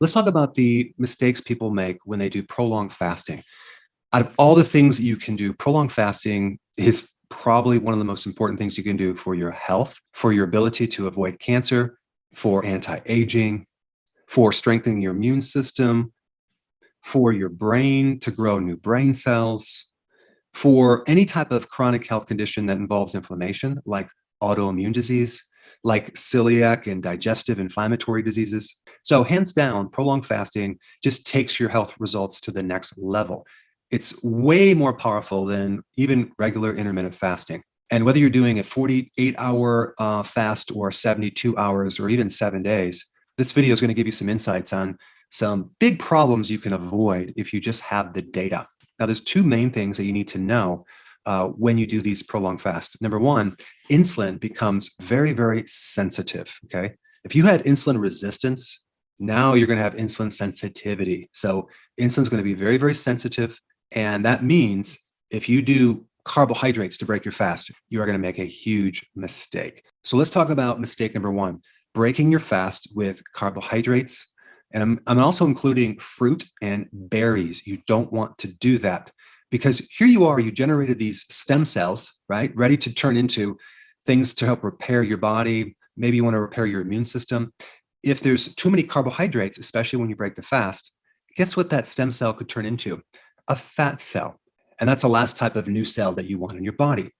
Let's talk about the mistakes people make when they do prolonged fasting. Out of all the things that you can do, prolonged fasting is probably one of the most important things you can do for your health, for your ability to avoid cancer, for anti-aging, for strengthening your immune system, for your brain to grow new brain cells, for any type of chronic health condition that involves inflammation, like autoimmune disease, like celiac and digestive inflammatory diseases. So hands down, prolonged fasting just takes your health results to the next level. It's way more powerful than even regular intermittent fasting. And whether you're doing a 48-hour fast or 72 hours or even 7 days, this video is going to give you some insights on some big problems you can avoid if you just have the data. Now, there's two main things that you need to know when you do these prolonged fasts. Number one, insulin becomes very, very sensitive, okay? If you had insulin resistance, now you're going to have insulin sensitivity. So insulin is going to be very, very sensitive. And that means if you do carbohydrates to break your fast, you are going to make a huge mistake. So let's talk about mistake number one, breaking your fast with carbohydrates. And I'm also including fruit and berries. You don't want to do that because here you are, you generated these stem cells, right? Ready to turn into things to help repair your body. Maybe you want to repair your immune system. If there's too many carbohydrates, especially when you break the fast, guess what that stem cell could turn into? A fat cell. And that's the last type of new cell that you want in your body.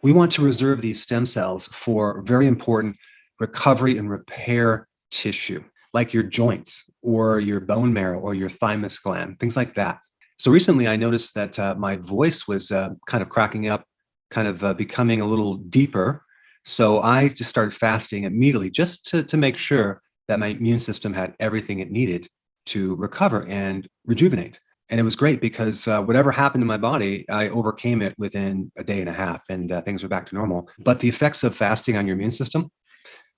We want to reserve these stem cells for very important recovery and repair tissue, like your joints or your bone marrow or your thymus gland, things like that. So recently I noticed that my voice was kind of cracking up, kind of becoming a little deeper. So I just started fasting immediately just to make sure that my immune system had everything it needed to recover and rejuvenate. And it was great because whatever happened to my body, I overcame it within a day and a half and things were back to normal. But the effects of fasting on your immune system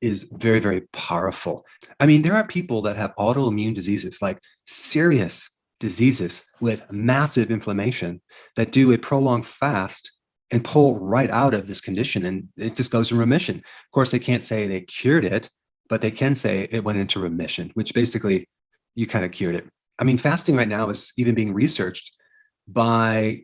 is very, very powerful. I mean, there are people that have autoimmune diseases, like serious diseases with massive inflammation that do a prolonged fast and pull right out of this condition and it just goes in remission. Of course, they can't say they cured it, but they can say it went into remission, which basically you kind of cured it. I mean, fasting right now is even being researched by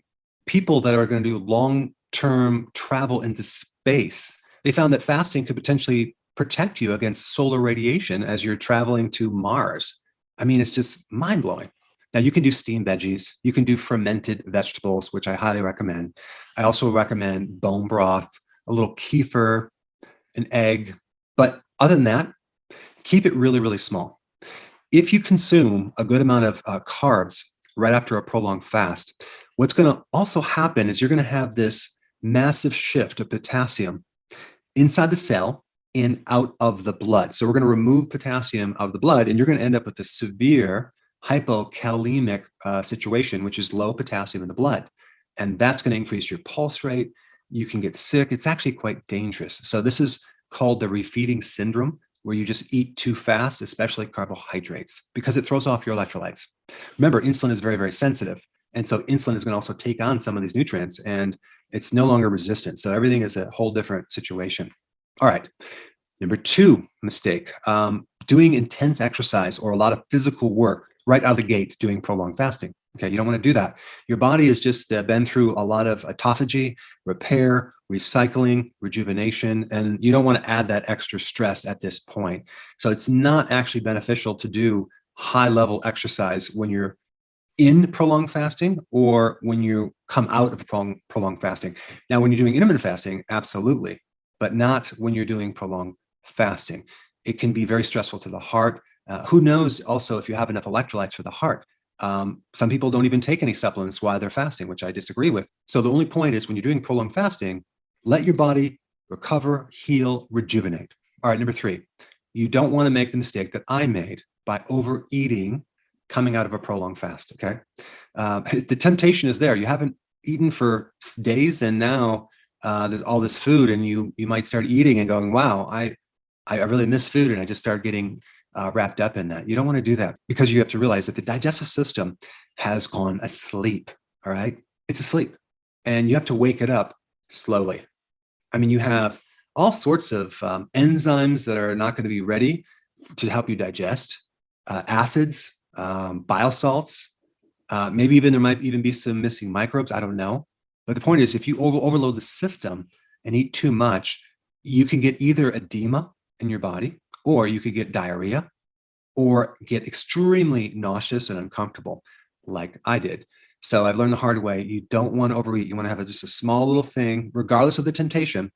people that are going to do long-term travel into space. They found that fasting could potentially protect you against solar radiation as you're traveling to Mars. I mean, it's just mind-blowing. Now, you can do steamed veggies. You can do fermented vegetables, which I highly recommend. I also recommend bone broth, a little kefir, an egg. But other than that, keep it really, really small. If you consume a good amount of carbs right after a prolonged fast, what's going to also happen is you're going to have this massive shift of potassium inside the cell and out of the blood. So we're going to remove potassium out of the blood, and you're going to end up with a severe hypokalemic situation, which is low potassium in the blood. And that's going to increase your pulse rate. You can get sick. It's actually quite dangerous. So this is called the refeeding syndrome, where you just eat too fast, especially carbohydrates, because it throws off your electrolytes. Remember, insulin is very, very sensitive. And so insulin is going to also take on some of these nutrients and it's no longer resistant. So everything is a whole different situation. All right. Number two mistake, doing intense exercise or a lot of physical work right out of the gate doing prolonged fasting. Okay, you don't want to do that. Your body has just been through a lot of autophagy, repair, recycling, rejuvenation, and you don't want to add that extra stress at this point. So it's not actually beneficial to do high-level exercise when you're in prolonged fasting or when you come out of prolonged fasting. Now, when you're doing intermittent fasting, absolutely, but not when you're doing prolonged fasting. It can be very stressful to the heart. Who knows also if you have enough electrolytes for the heart. Some people don't even take any supplements while they're fasting, which I disagree with. So the only point is when you're doing prolonged fasting, let your body recover, heal, rejuvenate. All right, number three, you don't want to make the mistake that I made by overeating coming out of a prolonged fast, okay? The temptation is there. You haven't eaten for days and now there's all this food and you might start eating and going, wow, I really miss food and I just start getting wrapped up in that. You don't want to do that because you have to realize that the digestive system has gone asleep, all right? It's asleep and you have to wake it up slowly. I mean, you have all sorts of enzymes that are not going to be ready to help you digest. acids, bile salts. Maybe even there might even be some missing microbes. I don't know. But the point is, if you overload the system and eat too much, you can get either edema in your body, or you could get diarrhea, or get extremely nauseous and uncomfortable, like I did. So I've learned the hard way. You don't want to overeat. You want to have just a small little thing, regardless of the temptation,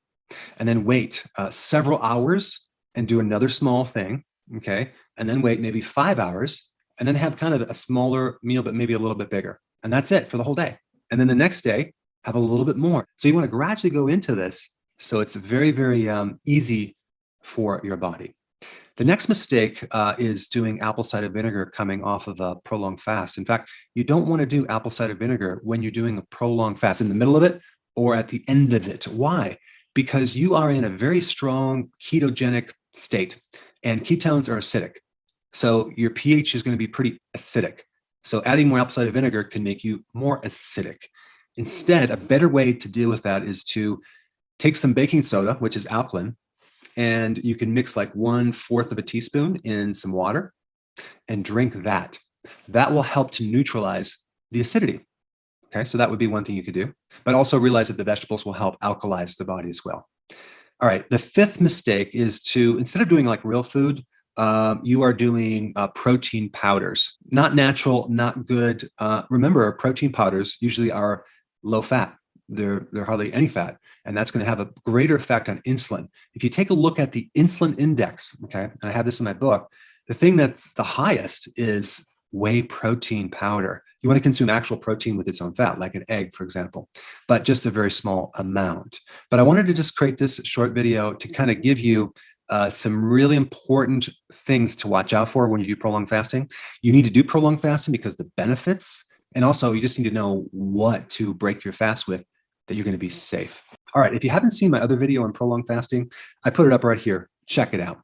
and then wait several hours and do another small thing. Okay. And then wait maybe 5 hours and then have kind of a smaller meal, but maybe a little bit bigger. And that's it for the whole day. And then the next day, have a little bit more. So you want to gradually go into this. So it's very, very easy for your body. The next mistake is doing apple cider vinegar coming off of a prolonged fast. In fact, you don't want to do apple cider vinegar when you're doing a prolonged fast, in the middle of it or at the end of it. Why? Because you are in a very strong ketogenic state, and ketones are acidic. So your pH is going to be pretty acidic. So adding more apple cider vinegar can make you more acidic. Instead, a better way to deal with that is to take some baking soda, which is alkaline, and you can mix like 1/4 of a teaspoon in some water and drink that. That will help to neutralize the acidity. Okay, so that would be one thing you could do, but also realize that the vegetables will help alkalize the body as well. All right, the fifth mistake is to, instead of doing like real food, you are doing protein powders. Not natural, not good. Remember, protein powders usually are low fat. They're hardly any fat, and that's going to have a greater effect on insulin. If you take a look at the insulin index, okay, and I have this in my book, the thing that's the highest is whey protein powder. You want to consume actual protein with its own fat, like an egg, for example, but just a very small amount. But I wanted to just create this short video to kind of give you some really important things to watch out for when you do prolonged fasting. You need to do prolonged fasting because the benefits, and also you just need to know what to break your fast with, that you're going to be safe. All right, if you haven't seen my other video on prolonged fasting, I put it up right here. Check it out.